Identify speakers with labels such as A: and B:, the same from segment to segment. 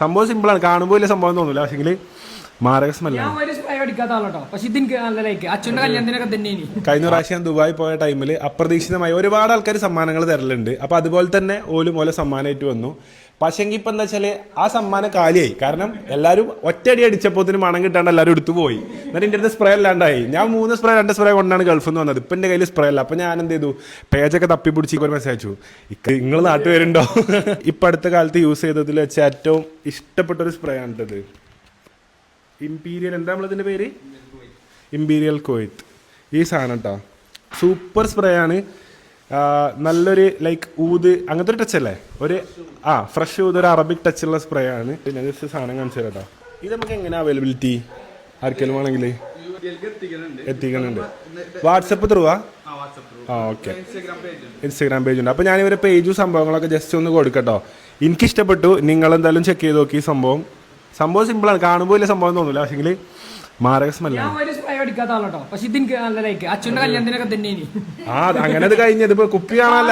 A: സംഭവം സിമ്പിളാണ്, കാണുമ്പോൾ വലിയ സംഭവം തോന്നില്ല, പക്ഷെങ്കിൽ മാരക സ്മെല്ലാണ്. കഴിഞ്ഞ പ്രാവശ്യം ദുബായ് പോയ ടൈമിൽ അപ്രതീക്ഷിതമായി ഒരുപാട് ആൾക്കാർ സമ്മാനങ്ങൾ തരലുണ്ട്. അപ്പൊ അതുപോലെ തന്നെ ഓലും ഓലെ സമ്മാനമായിട്ട് വന്നു. പക്ഷെങ്കിൽ ഇപ്പൊ എന്താ വെച്ചാല് ആ സമ്മാനം കാലിയായി. കാരണം എല്ലാവരും ഒറ്റയടി അടിച്ചപ്പോത്തിന് മണം കിട്ടാണ്ട് എല്ലാവരും എടുത്തു പോയി. എന്നിട്ട് എന്റെ അടുത്ത് സ്പ്രേ അല്ലാണ്ടായി. ഞാൻ 3 സ്പ്രേ 2 സ്പ്രേ കൊണ്ടാണ് ഗൾഫിൽ നിന്ന് വന്നത്. ഇപ്പൊ എന്റെ കയ്യിൽ സ്പ്രേ അല്ല. അപ്പൊ ഞാൻ എന്ത് ചെയ്തു, പേജൊക്കെ തപ്പി പിടിച്ച് ഒരു മെസ്സേജ് അയച്ചു, നിങ്ങൾ നാട്ടിൽ വരുന്നുണ്ടോ. ഇപ്പൊ അടുത്ത കാലത്ത് യൂസ് ചെയ്തതിൽ വെച്ച് ഏറ്റവും ഇഷ്ടപ്പെട്ട ഒരു സ്പ്രേ ആണിട്ടത്. ഇംപീരിയൽ, എന്താ നമ്മളതിന്റെ പേര്, ഇംപീരിയൽ കുവൈത്ത്. ഈ സാധനം കേട്ടോ സൂപ്പർ സ്പ്രേ ആണ്. നല്ലൊരു ലൈക്ക് ഊത് അങ്ങനത്തെ ഒരു ടച്ച് അല്ലേ, ഒരു ഫ്രഷ് ഊത്, ഒരു അറബിക് ടച്ചുള്ള സ്പ്രേ ആണ്. ഞാൻ ജസ്റ്റ് സാധനം കാണിച്ചു കേട്ടോ. ഇത് നമുക്ക് എങ്ങനെ അവൈലബിലിറ്റി ആർക്കെങ്കിലും ആണെങ്കിൽ എത്തിക്കുന്നുണ്ട്. WhatsApp through okay, Instagram page ഉണ്ട്. അപ്പോൾ ഞാൻ ഇവരെ പേജും സംഭവങ്ങളൊക്കെ ജസ്റ്റ് ഒന്ന് കൊടുക്കട്ടോ. എനിക്കിഷ്ടപ്പെട്ടു, നിങ്ങളെന്തായാലും ചെക്ക് ചെയ്ത് നോക്കി. സംഭവം സിമ്പിളാണ്, കാണുമ്പോൾ വലിയ സംഭവം തോന്നില്ല, പക്ഷെങ്കിൽ മാരക സ്മെല്ലാണ്. അങ്ങനെ അത് കഴിഞ്ഞത് ഇപ്പൊ കുപ്പി കാണാനല്ല,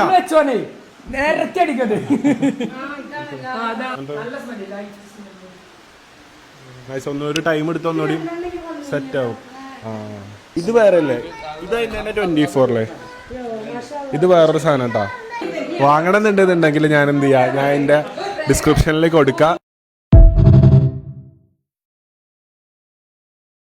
A: ഒന്നൊരു ടൈം എടുത്ത് ഒന്നുകൂടി സെറ്റ് ആവും. ഇത് വേറെ അല്ലേ, ഇത് അതിന്റെ 24 ഇത് വേറൊരു സാധനം കേട്ടോ. വാങ്ങണം എന്നുണ്ടെന്നുണ്ടെങ്കിൽ ഞാൻ എന്ത് ചെയ്യാം, ഞാൻ എന്റെ ഡിസ്ക്രിപ്ഷനിലേക്ക് കൊടുക്കാം.